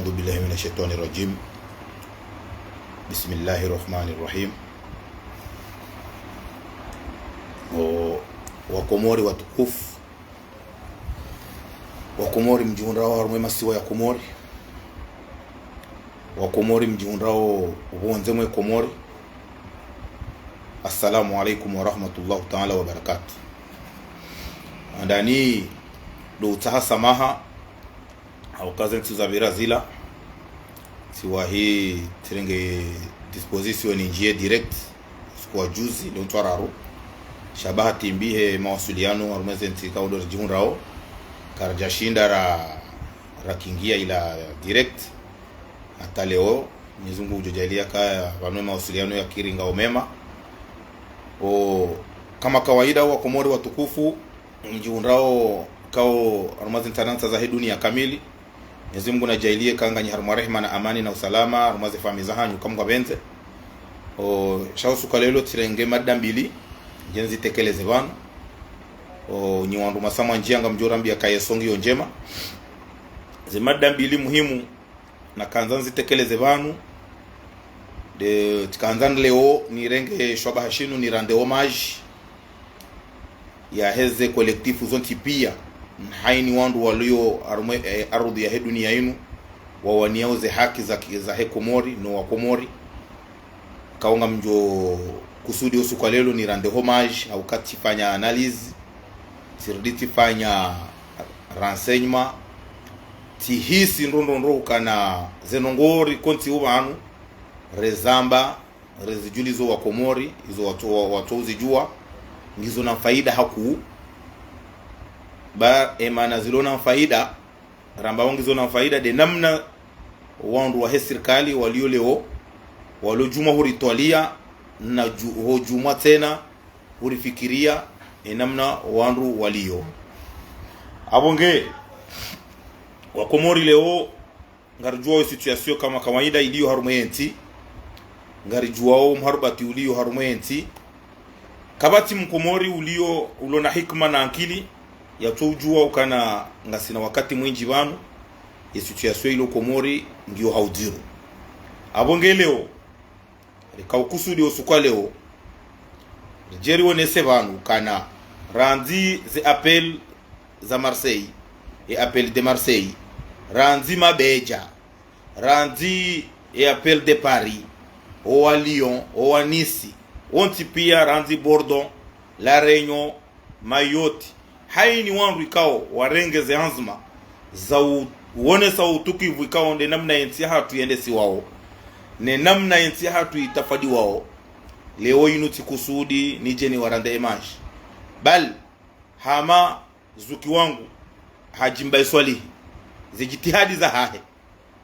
أعوذ بالله من الشيطان الرجيم. بسم الله الرحمن الرحيم. Wakomori watukufu, Wakomori mjiundrao harumwe siwa ya Komori, Wakomori mjiundrao ubuonzemwe Komori. Assalamu alaikum wa rahmatullahi ta'ala wa barakatuh. Andani do utaha samaha au kazi tuzabira zila siwa hii tirenge disposition njie direct kwa juzi ndio twararo shabaha timbihe mawasiliano harumeze ntika odo jihunrao karjashinda ra kingia ila direct hata leo mizungu ujojalia kaya wanwe mawasiliano ya kiringa omema kama kawaida wa Komori watukufu mjihunrao kao harumazi ntanansa za dunia kamili. Mwenyezi Mungu najailie kanga nyiharuma rehema na amani na usalama harumazi famiza hanyu kamwa benze shao sukalelo tirenge mada mbili jenzi tekeleze bana nyiwandu masama njianga mjorambia ya kayesongi yonjema mada mbili muhimu na kanzanzi tekeleze banu de tikanzan leo ni renge shwaba hashinu ni rande homage ya heze kolektifu zonti pia haini wandu walio arudhi ya dunia yenu wawaniao ze haki za Komori no wa Komori kaunga mjo kusudi usuka lelo ni rande homage au kati fanya analyse sirditi fanya renseignement ti hisi ndondo kana zenongori konti ubanu rezamba rezijulizo wa Komori hizo watu uzijua ngizo na faida haku ba emana zilona faida ramba wangizo na faida de namna wandu wa serikali walio leo walojuma huritwalia na hojuma tena hurifikiria namna wandu walio abonge wa Komori leo ngarijua situation kama kawaida iliyo harumenti ngarijua mharbati ulio harumenti kabati mkomori ulona hikma na akili ya tujua ukana ngasina wakati mwinji wanu ya situation ilo Komori ndio haudiru abonge leo kaukusudi osuka leo jeri wonese banu kana randi ze appel za Marseille et appel de Marseille randi Mabeja randi et appel de Paris o à Lyon o à Nice onti pia randi Bordeaux La Réunion Mayotte haini wandu ikao warengeze hanzma za uone sautuki vikao nde namna yensi hatu yende si wao ne namna yensi hatu itafadi wao leo inuti kusudi nije ni warande image bal hama zuki wangu hajimba swali zijitihadi za hahe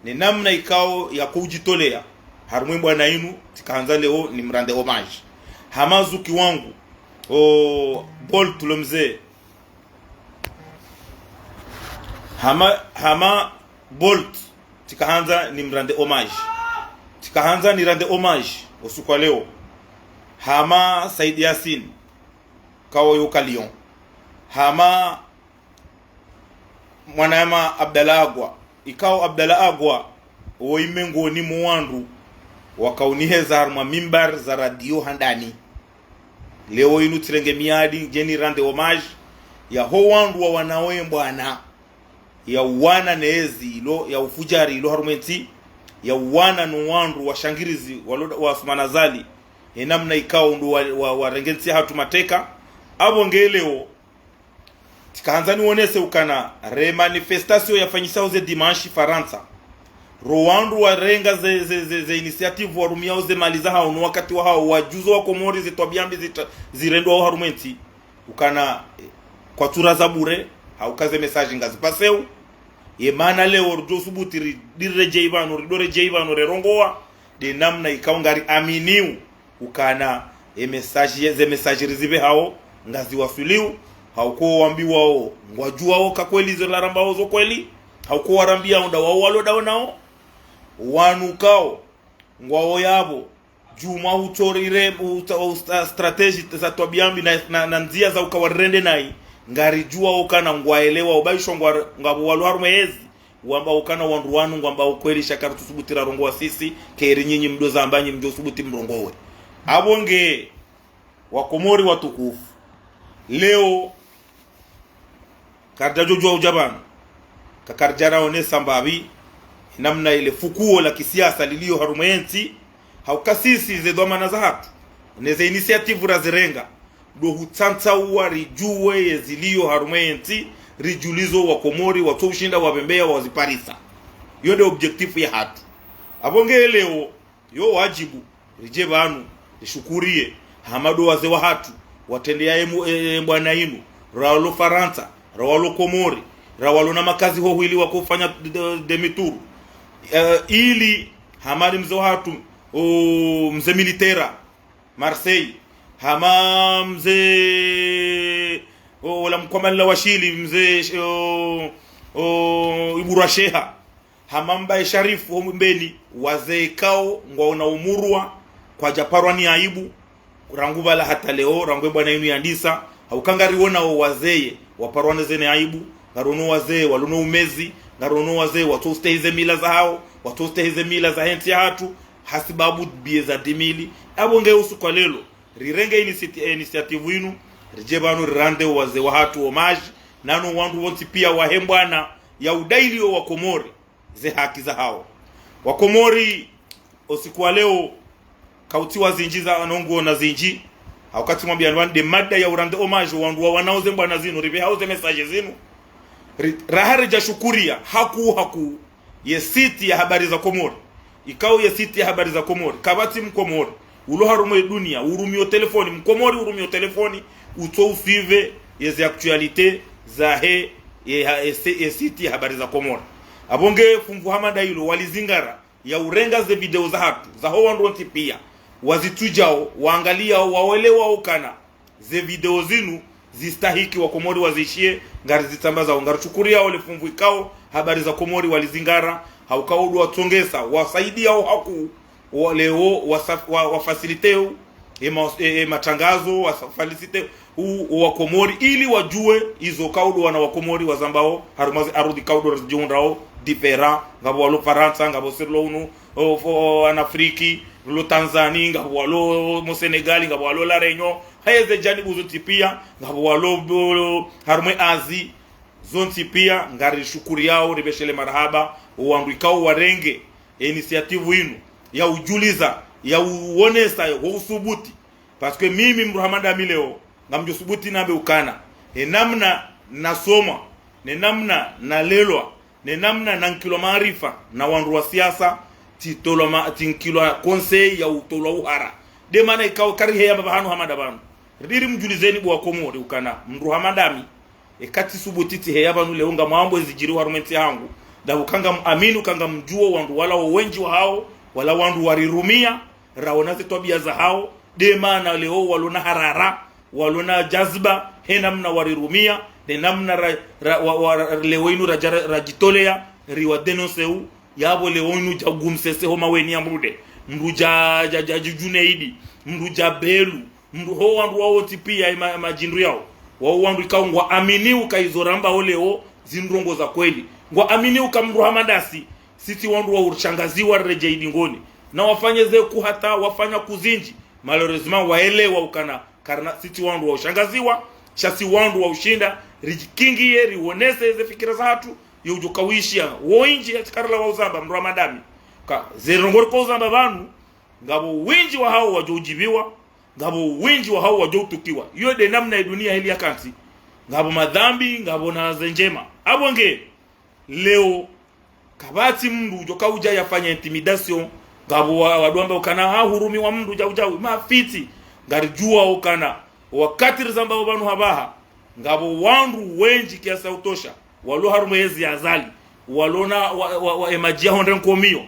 ne namna ikao ya kujitolea harumwe bwana inu tikaanza leo ni mrande homage hama zuki wangu bol tulomze hama bolt tikaanza ni mrande homage tikaanza ni rande homage usiku leo hama Said Yasin kawo yoka Lyon hama mwanama Abdallah Agwa ikao Abdallah Agwa oimengo ni muwandu wakauniheza harma mimbar za radio handani leo inu tirenge miadi jeni rande homage ya ho wandu wa wanawe bwana ya wana neezi ilo ya ufujari ilo harumenti ya wana no wandu wa shangirizi wa Osmanazali namna ikao ndo wa rengensi hatu mateka abo ngeleo tikaanzani wonese ukana manifestation yafanyisao ze dimanche Faransa Rwandu wa renga ze initiative warumia ze maliza hao no wakati wa hao wajuzo wa Komori zitwabiambi zirendo wa harumenti ukana kwa tura za bure haukaze message ngazi paseu yemana leo rjo subutiri direje ibano ridoreje ibano rerongoa de namna ikaungari aminiu ukana message rizibe hao ngazi wasuliu hauko waambiwa wao ngwajua wao kakweli zo laramba wao zo kweli hauko warambia onda wao waloda nao wanukao ngwao yabo juma utorire strategy za twabiambi na nzia za ukawarende nai ngari jua ukana ngwaelewa ubaisho ngabo walu harumezi wamba ukana wandu wanu wamba ukweli shakara tusubutira rongo wa sisi keri nyinyi mdoza ambanyi mjo subuti mrongowe abonge wakomori watukufu leo karja jojo ujabana kakarjana onesa mbabi namna ile fukuo la kisiasa lilio harumenti haukasisi ze dhamana za hatu neze initiative razirenga do hutanta uwa rijuwe yezilio harumenti rijulizo wa komori watu ushinda wabembea waziparisa yode objective ya hatu abonge leo yo wajibu rijebanu rishukurie hamado waze wa hatu watendea mbwana inu rawalo Faransa rawalo Komori rawalo na makazi ho hili wakufanya demituru ili hamari mze wa hatu mze militera Marseille hama mze wala mkwamala washili mze Iburasheha hamamba Sharifu mbeni wazee kao ngwaona umurwa kwa japarwani aibu ranguba la hata leo rangwe bwana inu yandisa haukangari wona wazee waparwane zene aibu ngarono wazee waluno umezi ngarono wazee watoste hize mila za hao watoste hize mila za henti hatu hasibabu bieza dimili abonge usu kwa lelo rirenge initiative inu rijebanu rande wazee wa hatu homage nanu wandu wonti pia wahembwana ya udailio wa Komori ze haki za hao wakomori osikuwa leo kautiwa zinji za anongo na zinji wakati mwambia nwande mada ya urande homage wandu wanaoze mbwana zinu ribe hauze message zinu rahari ja shukuria haku ye siti ya habari za Komori ikao ye siti ya habari za Komori kabati mkomori ulo harumo dunia urumio telefoni mkomori urumio telefoni uto ufive yeze actualite za he ye siti ya habari za Komori abonge fungu hamada hilo walizingara ya urenga ze video za hatu za ho wandu wanti pia wazitujao waangalia waelewa ukana ze video zinu zistahiki wa Komori wazishie ngari zitambaza ngari chukuria wale fungu ikao habari za Komori walizingara haukaudu watongesa wasaidia au haku waleo wafasiliteo matangazo wafalisite wa Komori ili wajue hizo kaudu wana wa Komori wazambao harumazi arudi kaudu rajundrao dipera ngabo walo Faransa ngabo Sirlounu anafriki lo Tanzania ngabo walo mo Senegal ngabo walo la Reunion haize janibu zote pia ngabo walo harumwe azi zonti pia ngari shukuri yao ribeshele marhaba uandikao warenge initiative inu ya ujuliza ya uonesa ya usubuti parce que mimi Muhammad leo ngamjo subuti nabe ukana namna nasoma namna nalelwa namna nankilo maarifa na wandu wa siasa titoloma tinkilo conseil ya utolo uhara de maana ikao karihe ya babanu hamada banu riri mjulizeni bwa Komori ukana Muhammad kati subutiti he yabanu leo ngamambo ezijiri warumenti yangu da ukanga aminu kanga mjuo wandu wala wengi wa hao wala wandu warirumia raonaze tobia za hao de maana leo walona harara walona jazba he namna warirumia de namna leo inu rajitolea riwa denoseu yabo leo inu jagumsese homa weni amrude mruja juneidi mruja belu mru ho wandu wao tipia majindu yao wao wandu ikao ngwa amini ukaizoramba oleo zinrongo za kweli ngwa amini ukamruhamadasi sisi wandu wa urshangaziwa rejeidi ngoni na wafanye ze kuhata wafanya kuzinji malheureusement waelewa ukana karna sisi wandu wa ushangaziwa shasi wandu wa ushinda rijikingi yeri wonese ze fikira za hatu yujukawishia woinji karla wa uzamba mruhamadami ka zerongor ko uzamba banu ngabo winji wa hao wajojibiwa ngabo winji wa hao wajotukiwa hiyo de namna ya dunia hili yakansi ngabo madhambi ngabo na zenjema abonge leo kabati mndu joka uja yafanya intimidation ngabo wadwamba ukana hurumi wa mndu jaujawi mafiti ngarijua ukana wakati rizamba banu habaha ngabo wandu wenji kiasa utosha walo harumu yezi azali walona emajia hondren komio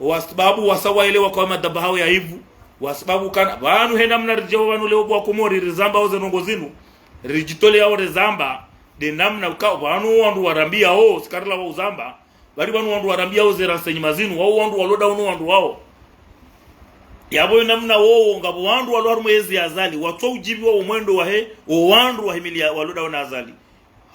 wasababu wasawaelewa kwa madabahao ya hivu wasababu kana banu henda mnarijao banu leo bwa Komori rizamba oze nongo zinu rijitole yao rezamba de namna ukao banu wandu warambia sikarla wa uzamba bari banu wandu warambia oze ransenyi mazinu wao wandu waloda wandu wao yabo namna ngabo wandu walo harumu yezi azali watu ujibi wa umwendo wa wandu wa himilia waloda wana azali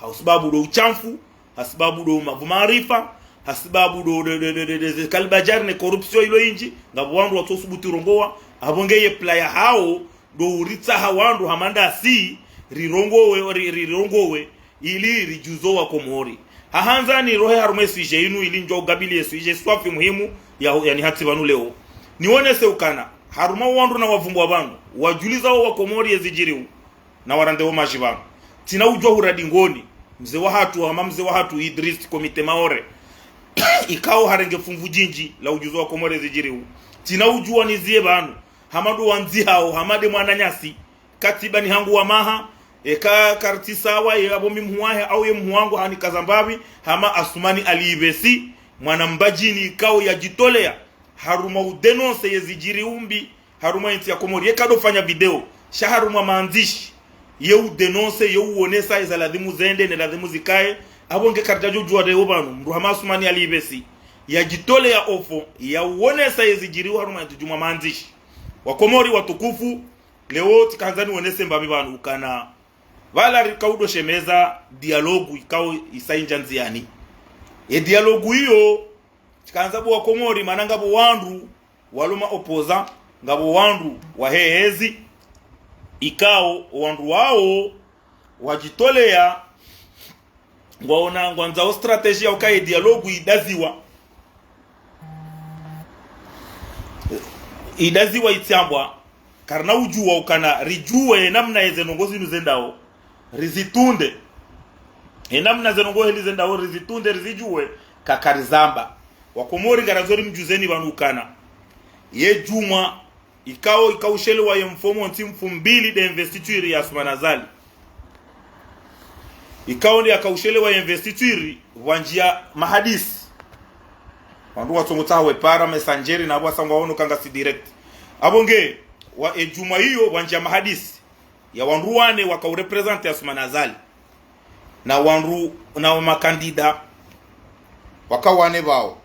hausababu do uchamfu hasibabu do maarifa hasibabu do kalbajar ne corruption ilo inji ngabo wandu watosubuti rongoa abongeye player hao do uritsa hawandu hamanda si rirongowe ili rijuzo wa Komori hahanza ni rohe harume sije inu ili njo gabili sije swafi muhimu yani hati banu leo nione se ukana haruma wandu na wavumbwa bandu wajuliza wa Komori ezijiriu na warande wa majibano tina ujwa huradingoni mzee wa hatu ama mzee wa hatu Idris komite maore ikao harenge fumvujinji la ujuzo wa Komori ezijiriu tina ujwa nizie banu hamadu wanzi hao hamade mwananyasi katiba ni hangu wa maha eka kartisawa ya abomi mhuahe au ye mhuangu hani kazambabi hama Asumani Alibesi mwana mbajini ikao ya jitolea haruma udenonse yezijiri umbi haruma inti ya Komori ye kado fanya video shaharuma maandishi ye udenonse ye uonesa eza ladhimu zende ne ladhimu zikae abonge kartajo juwa de ubanu mruhama Asumani Alibesi ya jitolea ofo ya uonesa yezijiri haruma inti juma maandishi wa Komori watukufu leo tikanzani uonese mbabi banu ukana wala rikaudo shemeza dialogu ikao isainja nziani dialogu hiyo tikanzabu wa Komori manangabo wandu waluma opoza ngabo wandu wahehezi ikao wandu wao wajitolea ngwaona ngwanzao strategia ukae dialogu idaziwa itiambwa karna ujua ukana rijuwe namna yezenongozi nuzendao rizitunde namna zenongo heli zendao rizitunde rizijuwe kakarizamba wa Komori ngarazori mjuzeni banukana ye juma ikao shelewa ye mfomo ntimfumbili de investiture ya Asumani Azali ikao ndi akaushelewa ye investiture wanjia mahadisi wandu watongotawe para messengeri na abwasangwa wono kanga si direct abonge wa ejuma hiyo wanjia mahadisi ya wandu wane wakaurepresente Asumani Azali na wandu na makandida wakawane bao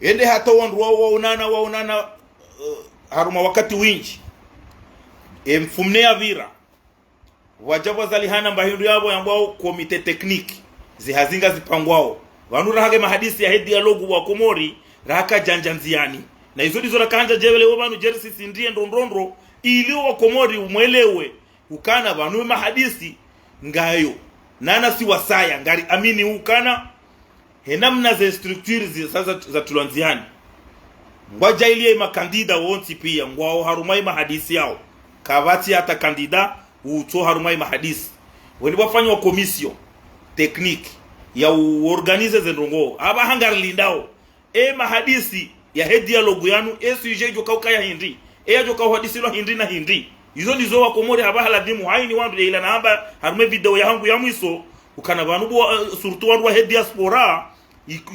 ende hata wandu waunana haruma wakati winji mfumne ya vira wajabu zalihana mbahindu yabo yambao komite tekniki zihazinga zipangwao wandu rahage mahadisi ya dialogu wa Komori raka janjanziani na hizo ndizo rakanja jebele wabanu jerisi sindie ndondondro ili wa Komori umwelewe ukana banu mahadisi ngayo nana si wasaya ngari amini ukana henamna ze structure sasa za tulanziani ngwaja ilie makandida wonti pia ngwao harumai mahadisi yao kabati hata kandida uto harumai mahadisi wani wafanywa komisio tekniki ya uorganize zenrongo aba hangar lindao mahadisi ya dialogu yanu suje joka ya hindi joka hadisi lo hindi na hindi izo ndizo wa Komori haba ladimu haini wandu ila na haba harume video ya hangu ya mwiso ukana banubu surtu wandu wa diaspora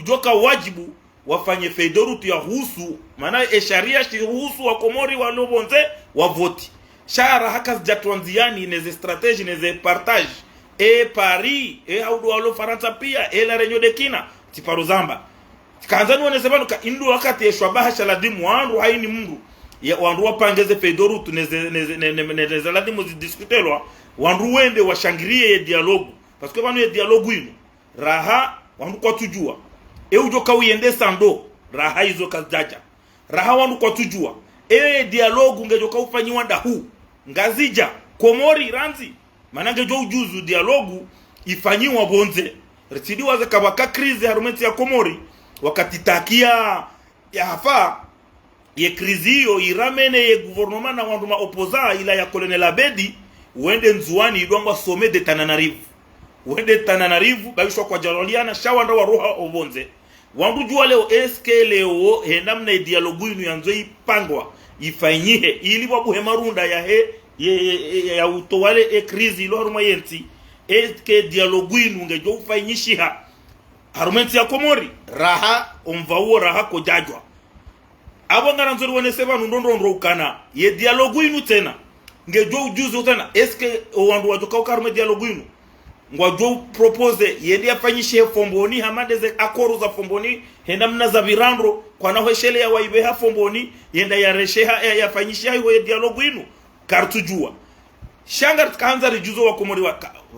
joka wajibu wafanye feidorutu ya husu maana sharia shi husu wa Komori walobonze wa voti shara haka jatwanziani neze strategie neze partage Paris haudu walo Faransa pia la renyo de kina tiparuzamba kanzani wanesebanu ka indu wakati yeshwabaha shaladimu wandu haini mungu ya wandu wapangeze feidorutu neze ladimu zidiskutelwa wandu wende washangirie dialogu parce que wanu ye dialogu inu raha wandu kwa tujua ujoka uiende sando raha hizo kazaja raha wandu kwa tujua dialogu ngejoka ufanyiwa ndahu ngazija Komori ranzi manange jo ujuzu dialogu ifanyiwa bonze ritsidi waze kabaka krizi harumenti ya Komori wakati takia ya hafa ye krizi hiyo iramene ye gouvernement na wandu ma opoza ila ya Colonel Abedi uende nzuani idwangwa some de Tananarivu uende Tananarivu baishwa kwa Jaloliana shawanda wa roha obonze wandu jua leo eske leo henamna dialogu inu yanzo ipangwa ifanyihe ili wabu hemarunda ya utowale krizi ilo haruma yenti eske dialogu inu ngejo ufanyishiha harumenti ya Komori raha omvauo raha kojajwa abo ngaranzori waneseba nundondondro ukana ye dialogu inu tena ngejo ujuzu tena eske wandu wajoka ukarume dialogu inu ngwajo propose yende afanyishe fomboni hamadeze akoru za fomboni henda mna za virandro kwa naho shele ya waibeha fomboni yenda ya resheha yafanyishe hiyo dialogu inu kartujua shanga tkanza rijuzo wa Komori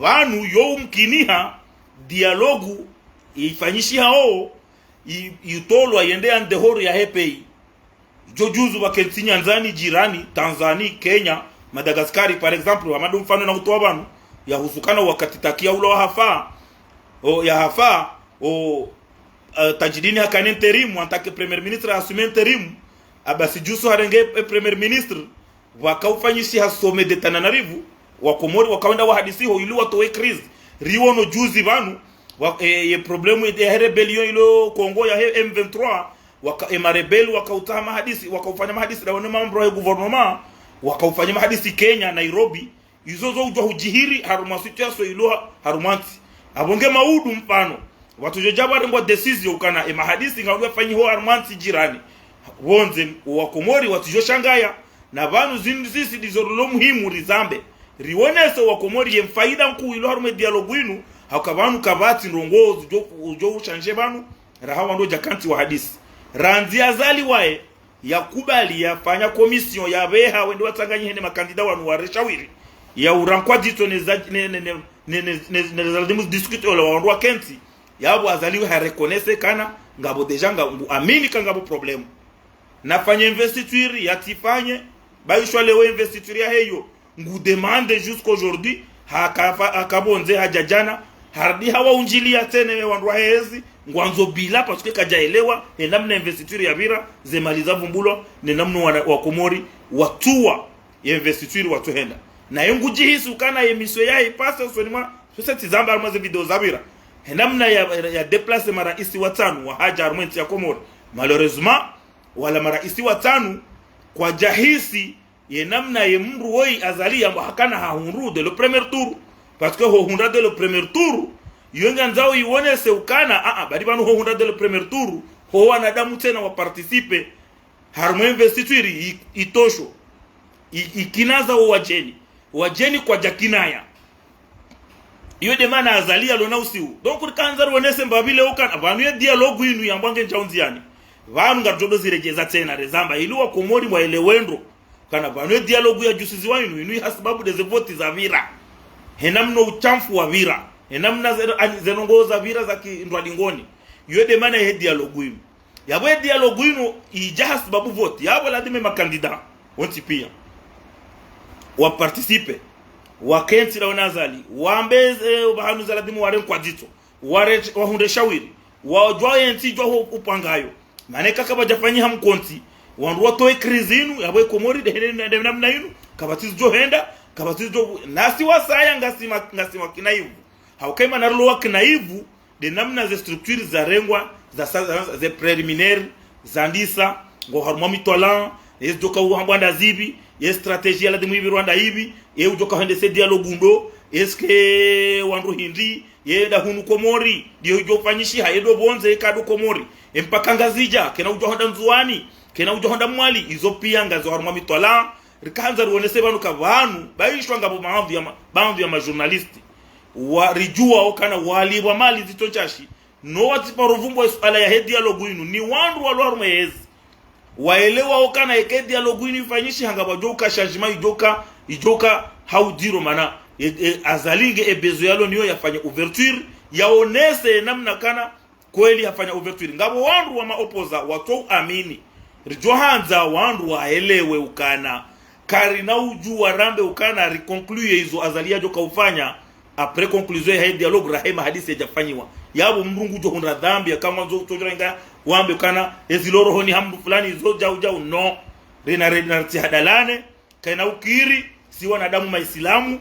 wanu yo mkiniha dialogu ifanyishi hao itolwa yende andehoro ya hepei jojuzu wakenti nyanzani jirani Tanzania, Kenya, Madagascar par exemple wamadu mfano na kutoa banu ya husukana wakati takia ulo hafa o ya hafa o tajidini hakane interim antake premier ministre assume interim abasi jusu harenge premier ministre wakaufanyisi hasome de Tananarivu wakomori wakawenda wahadisi ho ilu watowe crise riwono juzi banu ye problemu ya rebellion ilo Kongo ya M23 emarebel wakautama hadisi wakaufanya mahadisi na mambo ya gouvernement wakaufanya mahadisi Kenya Nairobi izo zo ujwa hujihiri haruma situation ilo harumanti abonge maudu mfano watu jojaba rembo decision kana mahadisi ngauwa fanyi ho harumanti jirani wonze wakomori watu joshangaya na banu zindi sisi dizorolo muhimu rizambe riwonese wakomori yemfaida mkuu ilo harume dialogue inu hakabanu kabati ndongozi jo uchanje banu rahawa ndo jakanti wa hadisi ranzi azali wae yakubali yafanya komision ya beha wende watanganye hene makandida wanu wareshawiri ya urankwa dito nezaladimu diskute ola waondwa kenti yabo azaliwe harekonese kana ngabo deja ngabo amini kangabo problemu nafanya investiture yatifanye baishwa lewe investiture ya heyo ngu demande jusqu'aujourd'hui hakabonze hajajana hardi hawa unjilia tene wandwa hezi ngwanzo bila parce que kajaelewa namna investiture ya bira zemaliza vumbulo ni namna wakomori watua ya investiture watu henda na yengu jihisu kana emisio ya ipasa usonima sasa tizamba almaze video za bira namna ya deplace maraisi watanu wa haja armenti ya Komori malheureusement wala maraisi watanu kwa jahisi ye namna ye mru woi azalia hakana haunru de le premier tour parce que ho hunda de le premier tour yonga nzao iwone seukana bari banu ho hunda de le premier tour ho wanadamu tena wa participe harmo investiture itosho ikinaza wajeni kwa jakinaya iyo de mana azalia lona usiu donc kanza ruonese mbabile ukana banu ye dialogue inu yambwange nchaunziani vanu ngajodo zirejeza tena rezamba iliwa Komori waelewendo kana banu ye dialogue ya jusizi wa inu hasababu de voti za vira henamno uchamfu wa vira enamna zenongoza vira za kindwadingoni yode mana he dialogue inu yabo he dialogue inu ijahas babu vote yabo ladime makandida wonti pia wa participe wa kenti la wanazali wambeze bahanu za ladimu ware kwa dito wa hunde shawiri wa jwaye nti jwa upangayo maneka kaba jafanyi hamkonti wandu watoe krizinu yabo Komori de namna inu kabatizo johenda kabatizo nasi wasaya ngasima kinaivu haukema narulo kinaivu de namna za structure za rengwa za preliminaire za ndisa ngo harmo mitolan es joka uhambanda zibi ye strategie la demu Rwanda hivi ye ujoka hende se dialogue ndo eske wandu hindi ye da hunu Komori dio ujofanyishi hayedo bonze kado Komori empaka ngazija kena ujohonda nzuani kena ujohonda mwali izo pia ngazo harmo mitolan rikanza ruonese banu kabanu baishwa ngabo maamvu ya majournalisti warijua okana walibwa mali zitonchashi no watiparovumbo ala ya dialogue inu ni wandu walwarme hezi waelewa okana eke dialogue inu ifanyishi hangaba joka changement ijoka haudiro mana azalinge ebezo yalo niyo yafanya ouverture yaonese namna kana kweli yafanya ouverture ngabo wandu wa maopoza watu amini rijohanza wandu waelewe ukana karina uju warambe ukana reconclure hizo azalia joka ufanya après conclusion ya dialogue rahema hadisi yajafanyiwa yabo mrungu jo hunda dhambi kama zo tojorenga wambe kana eziloro honi hamdu fulani zo jau no rena tihadalane kana ukiri si wanadamu maislamu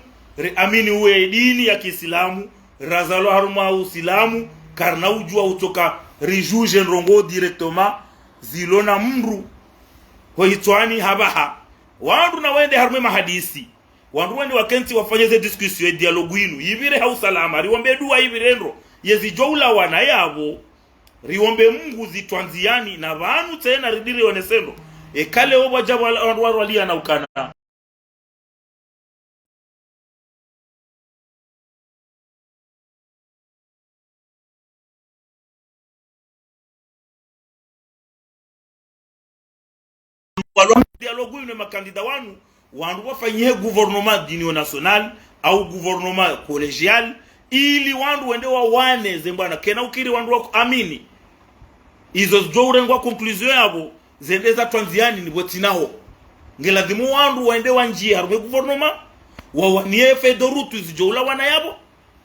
amini uwe dini ya Kiislamu razalo haruma uislamu karna ujua utoka rijuge nrongo directement zilona mru hoitwani habaha wandu na wende harume mahadisi wandu wende wakenti wafanyeze discussion ya dialogue inu yivire hausalama riwombe dua yivirendo yezijoula wana yabo riwombe Mungu zitwanziani na vanu tena ridire onesendo ekale obo jabo wandu walia na ukana dialogue inu makandida wanu wandu wafanyie gouvernement d'union nationale au gouvernement collégial ili wandu wende wa wane zembana kena ukiri wandu wako amini izo zjourengwa conclusion yabo zendeza twanziani ni botinaho ngeladimu wandu waende wanjia harwe gouvernement wawanie fedorutu zijoula wana yabo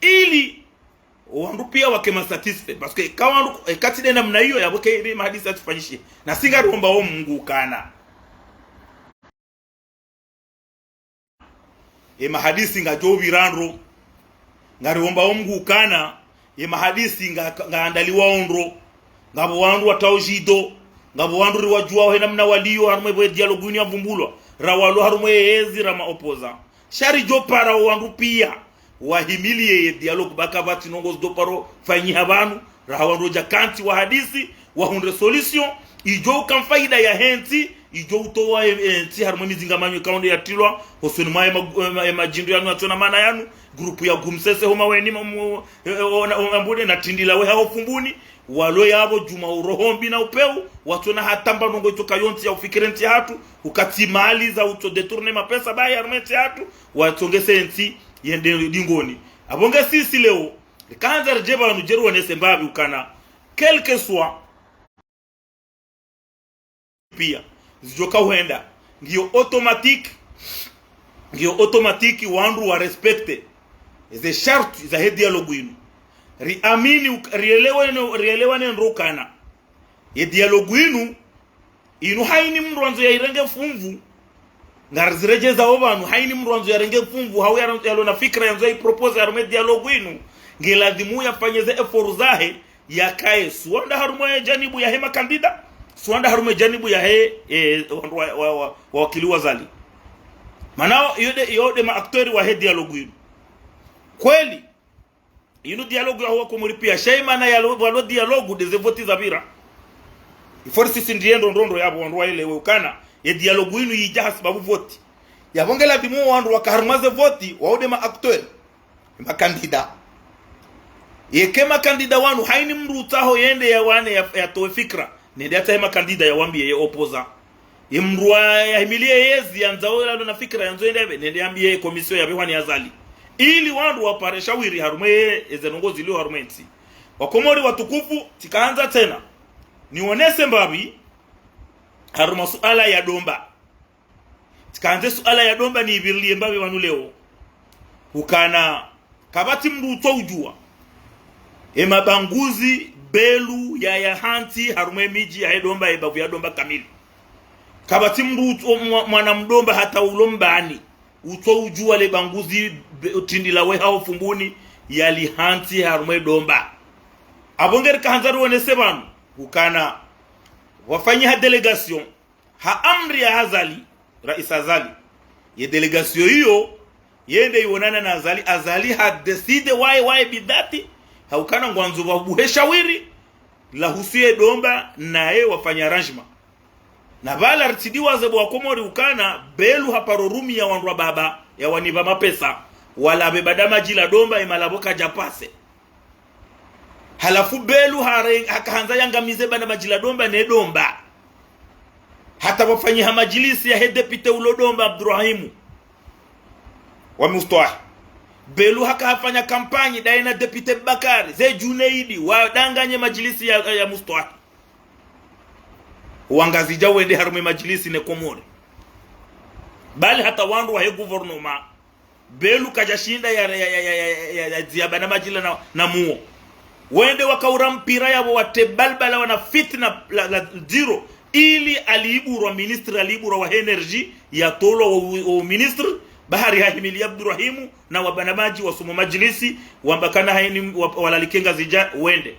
ili wandu pia wakema satisfied parce que kawandu kati de namna hiyo yabo ke mahadisi atufanyishie na singa romba o Mungu kana mahadisi ngajobirandro ngariomba o Mungu kana mahadisi ngaandaliwa ondro ngabo wandu wataujido ngabo wandu riwajua he namna walio harumwe bwe dialogue ni avumbulwa rawalo harumwe ezi rama opoza shari jo para wandu pia wahimilie ye dialogue bakabati nongo do paro fanyi habanu rawandu jakanti wa hadisi wa hundre solution ijo kan faida ya henti ijo utowa enti harumwe mizingamanyo kaunde ya tilwa hosuni maye majindo yanu atona mana yanu grupu ya gumsese homa weni ambude na tindila we hao fumbuni walo yabo juma urohombi na upeu watona hatamba nongo itoka yonti ya ufikirenti hatu ukati mali za uto detourne mapesa bayi armenti hatu watongese enti yende dingoni abonge sisi leo kanza rjeba wanu jeru wanese mbabi ukana quelque soit pia zijoka huenda ngiyo automatique wandu wa respecte ze sharti za he dialogue inu riamini rielewane nrokana ye dialogue inu haini mronzo ya irenge fumvu ngarzirejeza obanu haini mronzo ya irenge fumvu hau yalo na fikra yanzo ya propose ya dialogue inu ngeladimu ya fanyeze effort zahe ya kae suanda harume janibu ya hema kandida suanda harume janibu ya he wakili wazali manao yode ma aktori wa he dialogue inu kweli inu dialogue ya huwa kumuripia shaima na walo dialogue de voti zabira iforsi sindiendo ndondo yabo wandu ile ukana ye dialogue inu yijaha sababu voti yabongela dimu wandu wakaharmaze voti waode ma acteur ma kandida yekema kandida wanu haini mru utaho yende ya wane ya towe fikra nende hata hema kandida ya wambie ye opoza imruwa ya himilie yezi yanzao na fikra yanzo nende ambie komisio ya bihwani azali ili wandu waparesha wiri harume ezenongozi lio harumenti wakomori watukufu tikaanza tena nionese mbabi haruma suala ya domba tikaanze suala ya domba ni ibirlie mbabi wanu leo ukana kabati mruto ujua mabanguzi belu ya hanti harume miji ya domba ebavu ya domba kamili kabati mruto mwana mdomba hata ulombani uto ujua le banguzi tindila we hao fumbuni yali hanti harume domba abongeri kahanzaru wane sebanu ukana wafanya delegation ha amri ya Azali rais Azali ye delegation hiyo yende ionana na Azali had decide why bidati haukana ngwanzo wabuhesha wiri la husie domba nae wafanya arrangement na bala rtidiwa zebo wakomori ukana belu haparorumi ya wandu wa baba ya waniba mapesa wala bebadama jila domba imalaboka japase halafu belu hakahanza yangamize bana majila domba ne domba hata wafanyi majilisi ya he depute ulo domba Abdurrahimu wa Mustahi belu hafanya kampani daina depute Bakari ze Junaidi wadanganye majilisi ya Mustahi wangazija wende harume majilisi ne Komori bali hata wandu wa he gouvernement belu kajashinda ya ziaba na majila na muo wende wakaura mpira yabo watebalbala wana fitna la zero ili aliibura ministri aliibura wa energy ya tolo wa ministri bahari hahimili Abdurrahimu na wabanamaji wa sumo majlisi wambakana haini walalikenga zija wende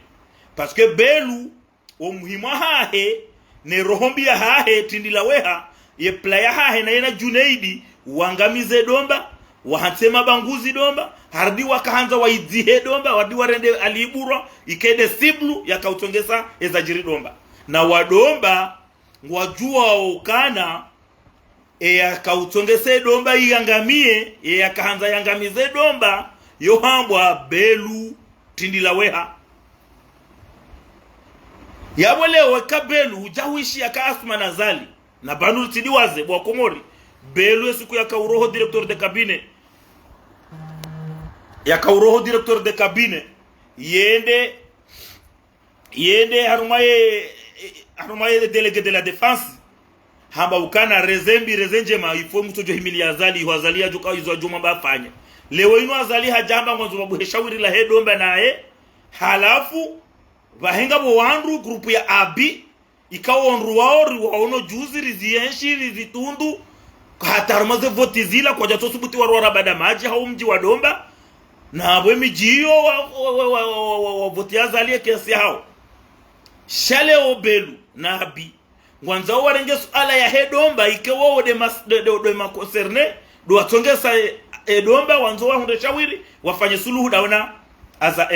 paske belu umuhimwa hahe ne rohombi ya hahe tindila weha ye playa hahe na yena Junaidi wangamize domba wahansema banguzi domba hardi wakahanza waidzihe domba wadi warende alibura ikede siblu yakautongesa ezajiri domba na wadomba ngwajua ukana yakautongese domba iyangamie yakahanza yangamize domba yohambwa belu tindila weha yabwelewe kabelu jawishi yakaasma na Zali na banu tidiwaze bwa Komori belu siku yakauroho directeur de cabinet yende harumaye anomaye délégué de la défense hamba ukana rezembi rezenjema ifo mtu jo himili azali wazalia joka izo juma bafanya leo ino azali hajamba ngwanzo babu shauri la hedomba naye halafu bahenga bo wandu grupu ya abi ikawa onru waono juzi rizienshi rizitundu hatarumaze voti zila kwa jato subuti warwara bada maji hao mji wa domba na abo mijiyo wa voti azali kesi hao shale obelu na abi ngwanza warenge suala ya hedomba ikewo de makonserne do atongesa edomba wanzo wa hunde shawiri wafanye suluhu daona aza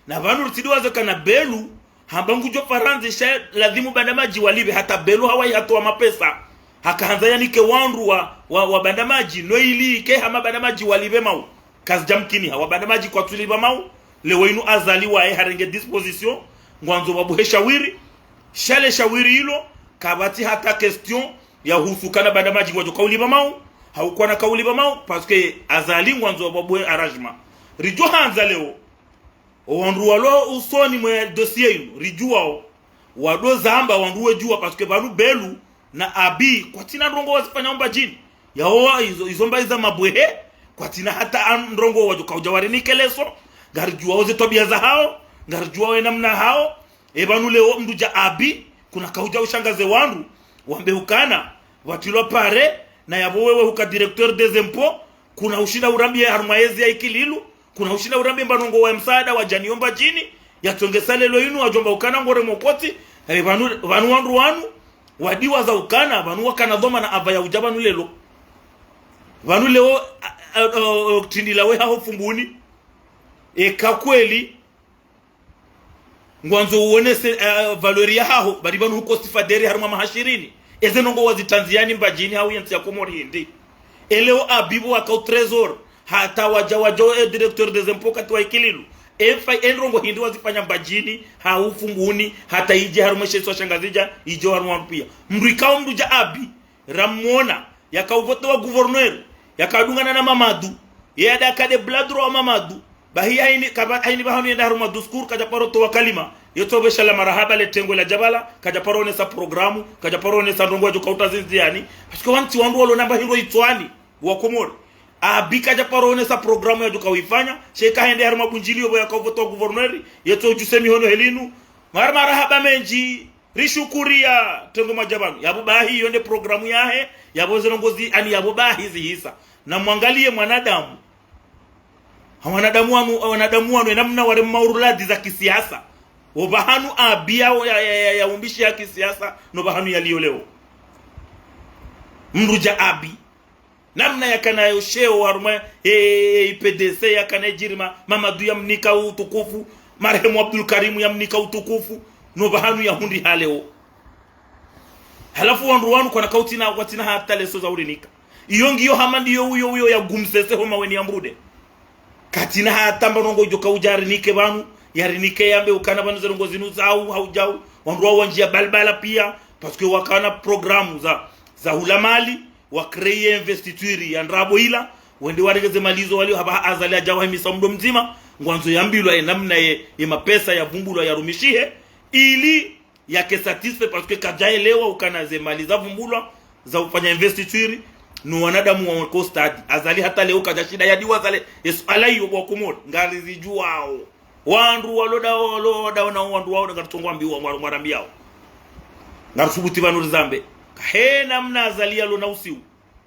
na vanu rutidiwazo kana belu hambangu jo faranzi sha lazimu bandamaji walibe hata belu hawai hatoa mapesa hakaanza yani ke wandu wa bandamaji noili ke hama bandamaji walibe mau kazi jamkini hawa bandamaji kwa tuliba mau leo inu azali wa harenge disposition ngwanzo babu shawiri shale shawiri hilo kabati hata question ya husukana bandamaji ngwajo kauliba mau haukuwa na kauliba mau parce que azali ngwanzo babu arrangement rijo hanza leo wandu walo usoni mwe dossier ino rijuao wado zamba wanduwe jua parce que banu belu na abi kwa tina ndongo wazifanya omba jini yaoa izomba iza mabwehe kwa tina hata ndongo wajuka ujawari nikeleso garijua oze tobia za hao garijua we namna hao banu leo mduja abi kuna kauja ushangaze wandu wambe hukana watilo pare na yabo wewe huka directeur des impôts kuna ushida urambi ya harmaezi ya ikililu kuna ushina urambi mbanongo wa msaada wa janiomba jini yatongesale lo inu wajomba ukana ngore mokoti vanu wanu wadiwa za ukana vanu wakana dhoma na ava ya ujabanu lelo vanu leo tindilawe hao fumbuni kakweli ngwanzo uonese valoria hao baribanu huko sifaderi haruma mahashirini nongo wazi Tanzania mbajini hao yansi ya komori hindi eleo abibu wakao trezor hata wajawajo directeur des impôts katwa ikililu enrongo hindi wazifanya mbajini haufunguni hata ije harumeshe so shangazija ijo harumwa pia mrikao mduja abi ramona yakauvoto wa gouverneur yakadungana na Mamadu yada kade bladro wa Mamadu bahia haini bahanu yenda harumwa discours kaja paro to wakalima yotobesha la marahaba le tengo la jabala kaja paro ne sa programu kaja paro ne sa ndongo jo kauta zinziani parce que wanti wandu walo namba hiro itwani wa komori abika japarone sa programu ya duka wifanya sheka hende haruma bunjilio boya kwa voto gouverneur yeto jusemi hono helinu mara haba menji rishukuria tengo majabanu yabo bahi yonde programu yahe yabo zinongozi ani yabo bahi zihisa na mwangalie mwanadamu wanadamu wanu namna wale mauruladi za kisiasa obahanu abia ya umbishi ya kisiasa no bahanu yaliyo leo mruja abi namna yakana yosheo haruma PDC yakana jirima Mamadu yamnika utukufu marehemu Abdul Karim yamnika utukufu no bahanu ya hundi haleo halafu wandu wanu kwa kautina watina hata leso za urinika iyongi yo hamandi yo uyo ya gumsese homa weni amrude katina hata mbanongo joka ujarinike banu yarinike yambe ukana banu zerongo zinu zau haujau wandu wanjia balbala pia parce que wakana programu za hulamali wa kreye investiture ya ndrabo ila wende waregeze malizo walio haba azali ajawa himisa mdo mzima ngwanzo yambilwa namna ye mapesa ya vumbulwa ya rumishihe ili yake satisfait parce que kajaelewa ukana ze maliza vumbulwa za ufanya investiture no wanadamu wa kostadi azali hata leo kajashida yadiwa zale yesu alayo kwa kumori ngari zijuao wandu waloda na wandu wao ngatongwa mbiwa mwarambiao ngarusubuti banu zambe he namna azalia lo na usiu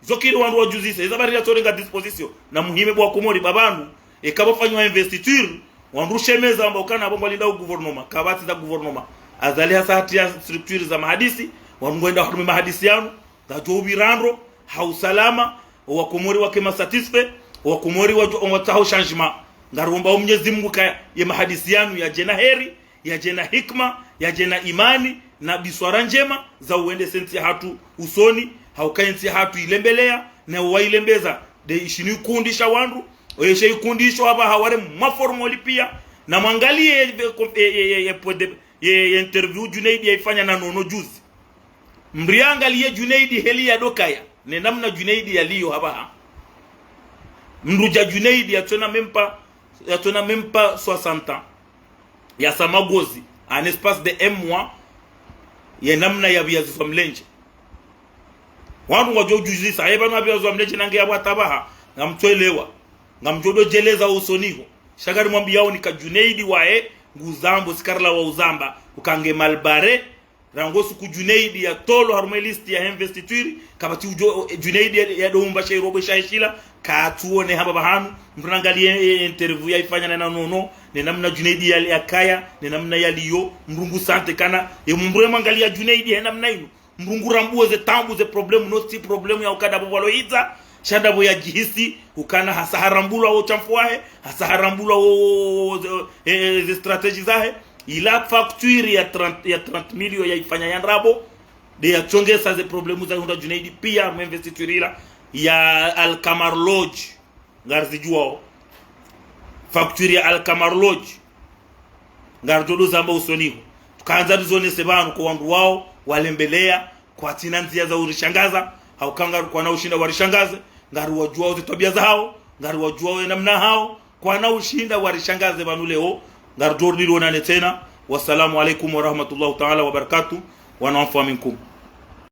zokiri wandu wajuzise izabari ya torenga disposition na muhime bwa komori babandu ekabafanywa investiture wandu shemeza amba ukana bomba linda gouvernement kabati za gouvernement azali hasa hatia structure za mahadisi wandu ngoenda huduma mahadisi yanu za jobirandro hausalama wa komori wakema satisfait wa komori wa changement ngaromba Mwenyezi Mungu ya mahadisi yanu ya jena heri ya jena hikma ya jena imani na biswara njema za uende senti hatu usoni haukaensi hatu ilembelea na wailembeza de ishini kundisha wandu oyeshe ikundisho haba haware maformoli pia na mwangalie interview Junaidi yaifanya na Nono juzi mriangalie Junaidi heli ya dokaya ne namna Junaidi yaliyo haba mruja Junaidi yatona mempa 60 ans ya samagozi en espace de 1 mois ya namna ya viazi vya mlenje wandu wajo juzi sa eba na viazi vya mlenje nange ya watabaha ngamtwelewa ngamjodo jeleza usoniho shagari mwambiao ni kajuneidi wae nguzambo sikarla wa uzamba ukange malbare rangosu ku Junaidi ya tolo harumelisti ya investiture kabati ujo Junaidi ya doumba shay robo shayshila ka tuone haba bahanu mtunangalie interview yaifanya na nono ne namna Junaidi ya akaya ne namna yaliyo mrungu sante kana e mumbre mangalia Junaidi ya namna ino mrungu rambuo ze tambu ze problem no si problem ya ukada bwalo hiza shada bo ya jihisi ukana hasaharambula o chamfuahe hasaharambula o ze strategy zahe ila facture ya 30 milio ya ifanya ya rabo de ya chongesa ze problemu za hunda Junaidi pia investiture ya Al-Kamar Lodge ngarzi juo facture ya Al-Kamar Lodge ngardodo zamba usoniho tukaanza dizone sebanu kwa wandu wao walembelea kwa tinanzia za urishangaza haukanga kwa na ushinda warishangaze ngaru wajua uzi tabia zao ngaru wajua namna hao kwa na ushinda warishangaze banu leo ngaru dorni lona tena. Wassalamu alaikum wa rahmatullahi ta'ala wa barakatuh wa nafa minkum.